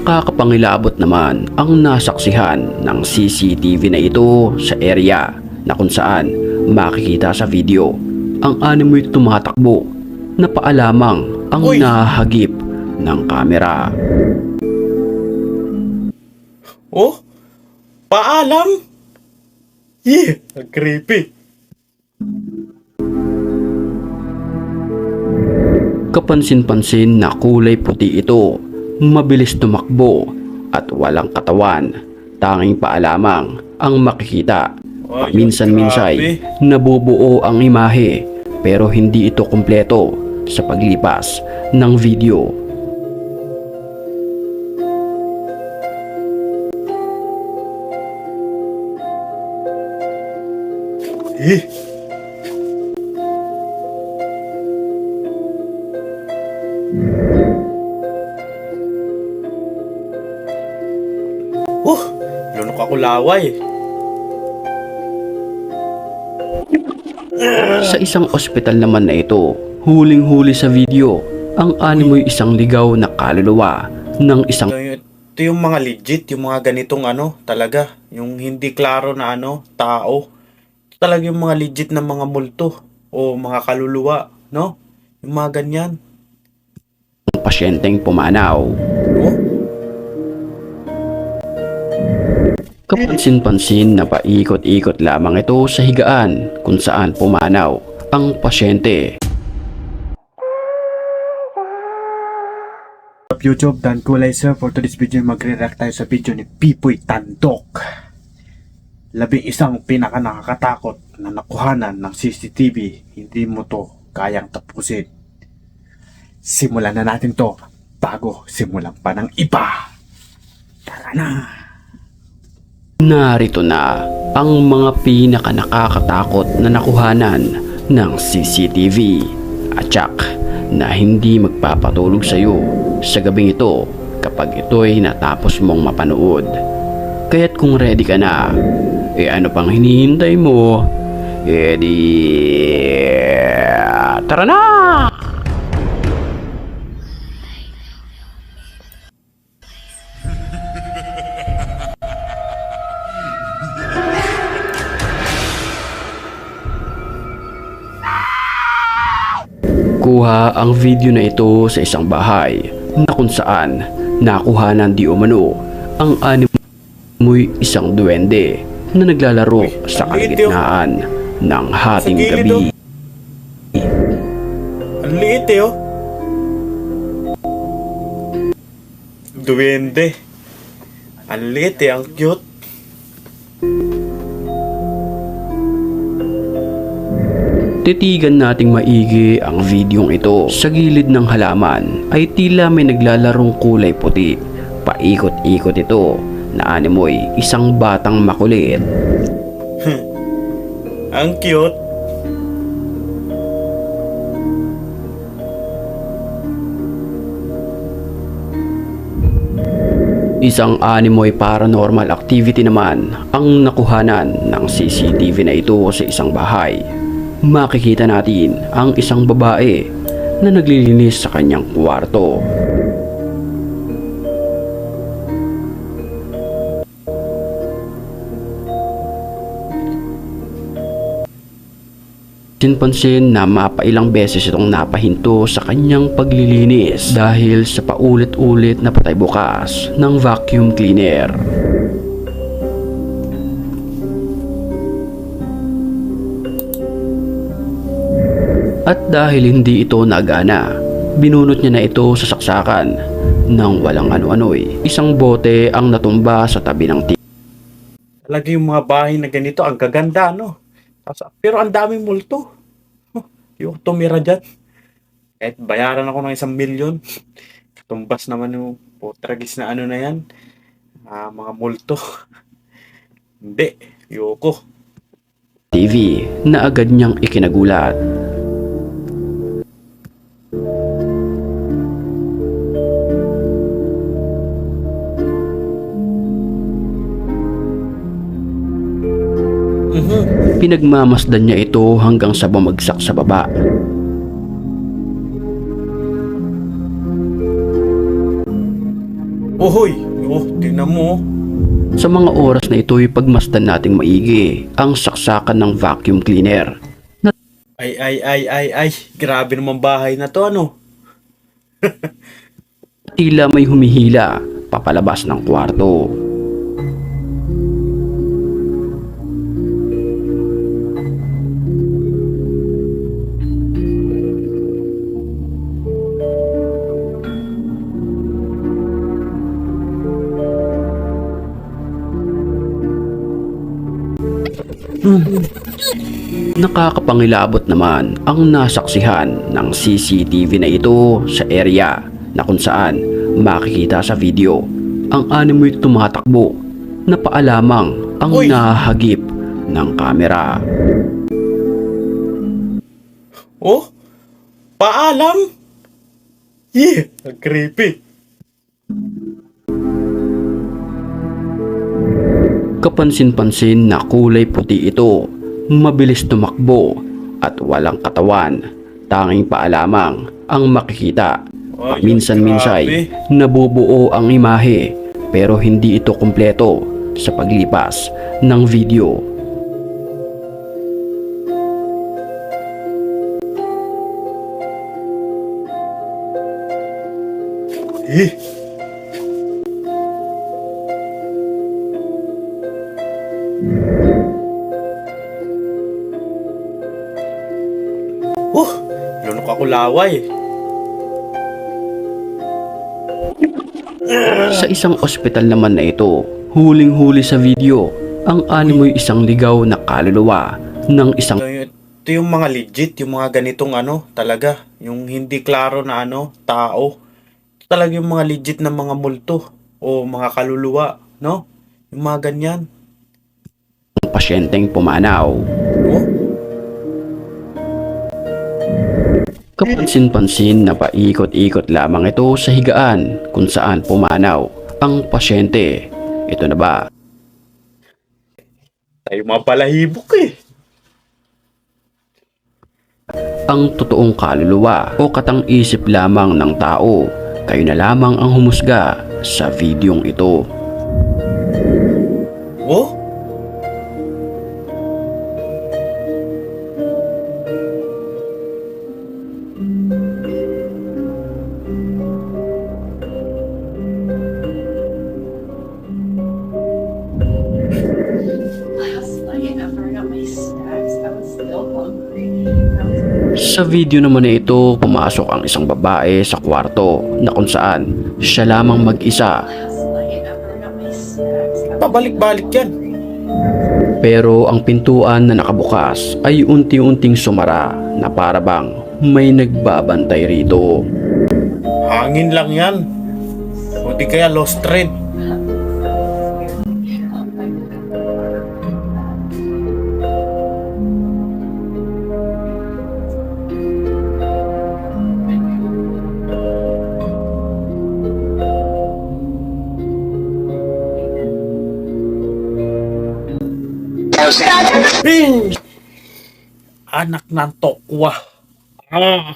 Kakapangilabot naman ang nasaksihan ng CCTV na ito sa area na kung saan makikita sa video ang animoy tumatakbo na paalamang ang Uy! nahagip ng kamera. Oh? Paalam? Yeah, creepy. Kapansin-pansin na kulay puti ito, mabilis tumakbo at walang katawan. Tanging paalamang ang makikita. Ay, Minsan-minsay grabe. nabubuo ang imahe pero hindi ito kumpleto sa paglipas ng video. Eh. Lunok ako laway. Sa isang ospital naman na ito, huling-huli sa video ang animoy isang ligaw na kaluluwa ng isang Ito yung mga legit, yung mga ganitong talaga. Yung hindi klaro na tao. Ito talaga yung mga legit na mga multo o mga kaluluwa, no? Yung mga ganyan. pasyenteng pumanaw. Oh? Kapansin-pansin na paikot-ikot lamang ito sa higaan kung saan pumanaw ang pasyente. YouTube, Dan Kulay Sir. For today's video, magre-react tayo sa video ni Pipoy Tandok. 11 pinaka nakakatakot na nakuhanan ng CCTV. Hindi mo to kayang tapusin. Simulan na natin to bago simulan pa ng iba. Tara na! Narito na ang mga pinaka nakakatakot na nakuhanan ng CCTV. Atsak na hindi magpapatulog sa iyo sa gabing ito kapag ito'y natapos mong mapanood. Kaya't kung ready ka na, ano pang hinihintay mo? Tara na! Kuha ang video na ito sa isang bahay na kung saan nakuhanan di umano ang animoy isang duwende na naglalaro sa kalagitnaan ng hating Sa gilid, gabi. Ang liit oh. Duwende. Ang liit ang cute. Titigan nating maigi ang videong ito. Sa gilid ng halaman ay tila may naglalarong kulay puti. Paikot-ikot ito na animoy isang batang makulit. Ang cute. Isang animoy paranormal activity naman ang nakuhanan ng CCTV na ito sa isang bahay. Makikita natin ang isang babae na naglilinis sa kanyang kwarto. Pansin na mapailang beses itong napahinto sa kanyang paglilinis dahil sa paulit-ulit na patay bukas ng vacuum cleaner. At dahil hindi ito nagana, binunot niya na ito sa saksakan nang walang ano-ano'y isang bote ang natumba sa tabi ng Talaga yung mga bahay na ganito, ang gaganda, no? Pero ang daming multo. Yung tumira dyan. Kahit bayaran ako ng 1,000,000. Tumbas naman yung potragis na na yan. Mga multo. Hindi, yoko. TV na agad niyang ikinagulat. Pinagmamasdan niya ito hanggang sa bumagsak sa baba. Oho! Hoy! Oh, tingnan mo. Sa mga oras na ito'y pagmasdan nating maigi ang saksakan ng vacuum cleaner. Ay. Grabe naman bahay na to, ano? Tila may humihila papalabas ng kwarto. Nakakapangilabot naman ang nasaksihan ng CCTV na ito sa area na kung saan makikita sa video ang animoy tumatakbo na paalamang ang Uy! nahagip ng kamera. Oh? Paalam? Yeah! Ang creepy. Kapansin-pansin na kulay puti ito, mabilis tumakbo at walang katawan. Tanging paalamang ang makikita. Ay, Minsan-minsay grabe. nabubuo ang imahe pero hindi ito kumpleto sa paglipas ng video. Eh? Lunok ako laway. Sa isang ospital naman na ito, huling-huli sa video, ang animoy isang ligaw na kaluluwa ng isang Ito yung mga legit, yung mga ganitong ano, talaga. Yung hindi klaro na ano, tao. Ito talaga yung mga legit na mga multo o mga kaluluwa, no? Yung mga ganyan. pasyenteng pumanaw. Oh? Kapansin-pansin na paikot-ikot lamang ito sa higaan kung saan pumanaw ang pasyente. Ito na ba? Tayo mga palahibok eh. Ang totoong kaluluwa o katang-isip lamang ng tao? Kayo na lamang ang humusga sa videong ito. Oh? Last night after I got my snacks, I was still hungry. I was Sa video naman na ito, pumasok ang isang babae sa kwarto na kung saan siya lamang mag-isa. last night after I got my snacks. I was Pabalik-balik yan. Pero ang pintuan na nakabukas ay unti-unting sumara na para bang may nagbabantay rito. Hangin lang yan. O di kaya lost thread. Bing! Anak ng tokwa. Ah!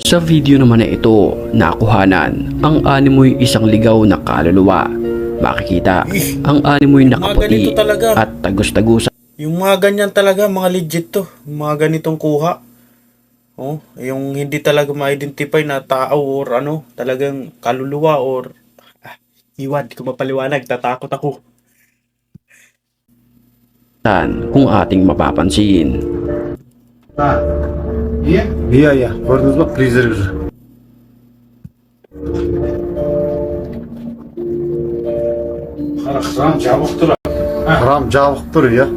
Sa video naman na ito, nakuhanan ang animoy isang ligaw na kaluluwa. Makikita ang animoy Mga nakaputi ganito talaga. at tagos-tagusan Yung mga ganyan talaga, mga legit to. Yung mga ganitong kuha. Oh, yung hindi talaga ma-identify na tao or ano, talagang kaluluwa or iwan, di ko mapaliwanag, tatakot ako. kung ating mapapansin. Iya. Gördünüz mü? Freezer. Haram cevap duruyor.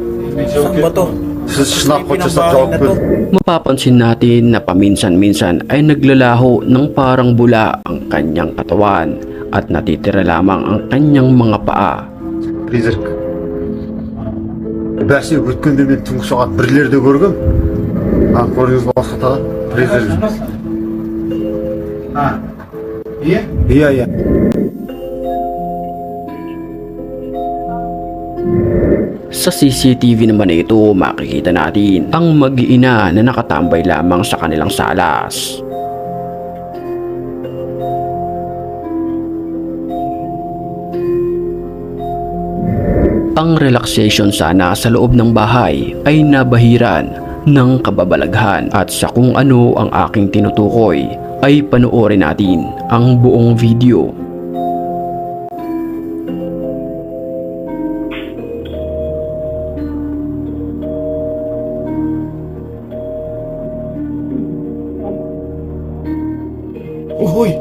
Saan ba to? Siz şınav koçası Pinang bahay cevap na to. verin. Mapapansin natin na paminsan-minsan ay naglalaho ng parang bula ang kanyang katawan at natitira lamang ang kanyang mga paa. Freezer. Бәсе өткенде мен түнгі сағат 1-лерде көргем. Көрдіңіз бе осы тағы? Freezer. Iya. Sa CCTV naman na ito, makikita natin ang mag-iina na nakatambay lamang sa kanilang salas. Ang relaxation sana sa loob ng bahay ay nabahiran ng kababalaghan at sa kung ano ang aking tinutukoy ay panoorin natin ang buong video. Uy!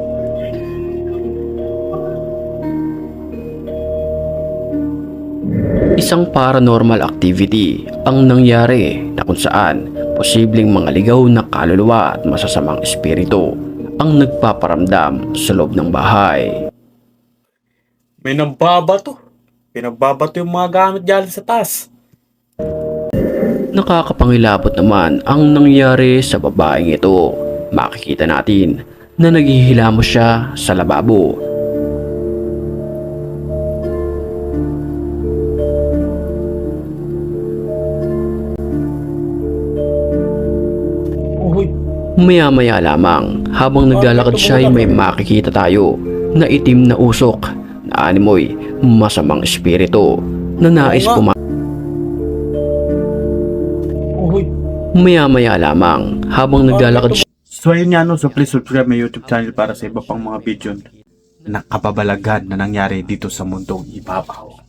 Isang paranormal activity ang nangyari na kung saan posibleng mga ligaw na kaluluwa at masasamang espiritu ang nagpaparamdam sa loob ng bahay. May nambabato. Pinagbabato yung mga gamit dyan sa taas. Nakakapangilabot naman ang nangyari sa babaeng ito. Makikita natin na naghihilamos siya sa lababo. Uy! Maya-maya lamang habang naglalakad siya ay may makikita tayo na itim na usok na animoy masamang espiritu na nais Oo nga. Uy! Maya-maya lamang habang naglalakad siya So ayun nga no, so please subscribe my YouTube channel para sa iba pang mga video na kababalaghan na nangyari dito sa mundong ibabaw.